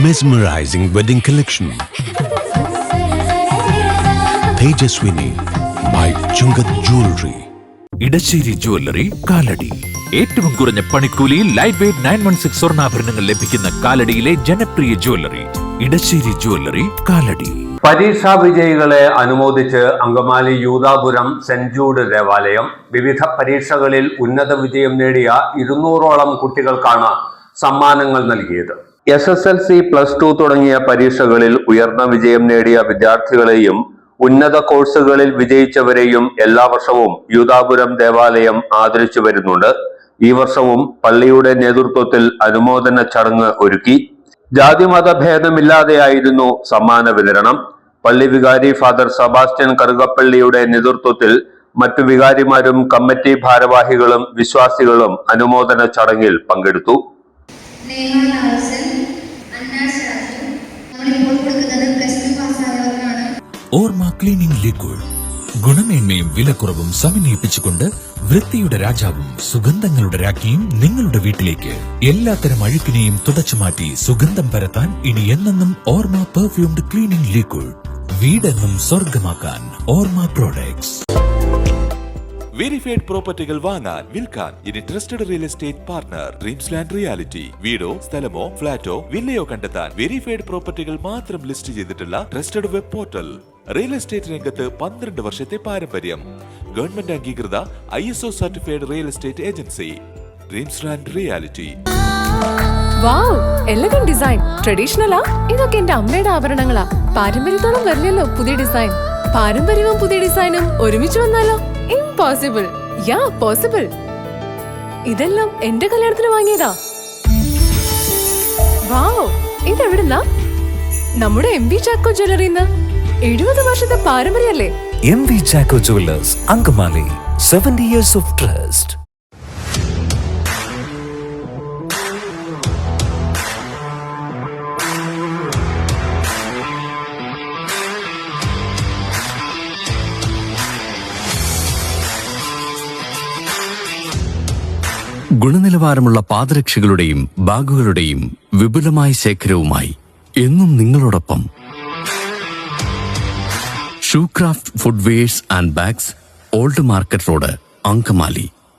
Mesmerizing wedding collection. Tejaswini by Chungat Jewelry. Edassery jewellery Kalady. ഏറ്റവും കുറഞ്ഞ പണിക്കൂലിയിൽ ലൈറ്റ് വെയ്റ്റ് 916 സ്വർണ്ണാഭരണങ്ങൾ ലഭിക്കുന്ന കാലടിയിലെ ജനപ്രിയ ജ്വല്ലറി ഇടശ്ശേരി ജ്വല്ലറി കാലടി. പരീക്ഷാ വിജയികളെ അനുമോദിച്ച് അങ്കമാലി യൂദാപുരം സെന്റ് ജൂഡ് ദേവാലയം വിവിധ പരീക്ഷകളിൽ ഉന്നത വിജയം നേടിയ 200ഓളം കുട്ടികൾക്കാണ് സമ്മാനങ്ങൾ നൽകിയത്. SSLC, +2 തുടങ്ങിയ പരീക്ഷകളിൽ ഉയർന്ന വിജയം നേടിയ വിദ്യാർത്ഥികളെയും ഉന്നത കോഴ്സുകളിൽ വിജയിച്ചവരെയും എല്ലാ വർഷവും യൂദാപുരം ദേവാലയം ആദരിച്ചു വരുന്നുണ്ട്. ഈ വർഷവും പള്ളിയുടെ നേതൃത്വത്തിൽ അനുമോദന ചടങ്ങ് ഒരുക്കി. ജാതിമത ഭേദമില്ലാതെയായിരുന്നു സമ്മാന വിതരണം. പള്ളി വികാരി ഫാദർ സെബാസ്റ്റ്യൻ കറുകപ്പള്ളിയുടെ നേതൃത്വത്തിൽ മറ്റു വികാരിമാരും കമ്മിറ്റി ഭാരവാഹികളും വിശ്വാസികളും അനുമോദന ചടങ്ങിൽ പങ്കെടുത്തു. ഓർമ്മ ക്ലീനിംഗ് ലിക്വിഡ് ഗുണമേന്മയും വിലക്കുറവും സമന്വയിപ്പിച്ചുകൊണ്ട് വൃത്തിയുടെ രാജാവും സുഗന്ധങ്ങളുടെ രാജ്ഞിയും നിങ്ങളുടെ വീട്ടിലേക്ക്. എല്ലാത്തരം അഴുക്കിനെയും തുടച്ചുമാറ്റി സുഗന്ധം പരത്താൻ ഇനി എന്നെന്നും ഓർമ്മ പെർഫ്യൂംഡ് ക്ലീനിംഗ് ലിക്വിഡ്. വീടെന്നും സ്വർഗമാക്കാൻ ഓർമ്മ പ്രോഡക്ട്സ്. വെരിഫൈഡ് പ്രോപ്പർട്ടികൾ വാങ്ങാൻ വിൽക്കാൻ ഇനി trusted real estate partner dreams land reality. വീടോ സ്ഥലമോ ഫ്ളാറ്റോ വില്ലയോ കണ്ടെത്താൻ വെരിഫൈഡ് പ്രോപ്പർട്ടികൾ മാത്രം ലിസ്റ്റ് ചെയ്തിട്ടുള്ള trusted web portal. Real estate രംഗത്ത് 12 വർഷത്തെ പാരമ്പര്യം. ഗവൺമെന്റ് അംഗീകൃത ISO certified real estate agency dreams land reality. Wow, elegant design. ട്രഡീഷണലാ? ഇതൊക്കെ എന്റെ അമ്മയുടെ ആഭരണങ്ങളാ. പാരമ്പര്യത്തോളം വരില്ലല്ലോ പുതിയ ഡിസൈൻ. പാരമ്പര്യവും പുതിയ ഡിസൈനും ഒരുമിച്ച് വന്നാലോ? ഇംപോസിബിൾ. യാ, പോസിബിൾ. ഇതെല്ലാം എന്റെ കല്യാണത്തിന് വാങ്ങിയതാ. വാവ്, ഇതെവിടുന്നാ? നമ്മുടെ MV ചാക്കോ ജ്വല്ലറിന്ന്. 70 വർഷത്തെ പാരമ്പര്യല്ലേ? MV Chacko jewellers, Angamaly. 70 years of trust. ഗുണനിലവാരമുള്ള പാദരക്ഷകളുടെയും ബാഗുകളുടെയും വിപുലമായ ശേഖരവുമായി എന്നും നിങ്ങളോടൊപ്പം shoecraft footwears and bags, old market road, Angamaly.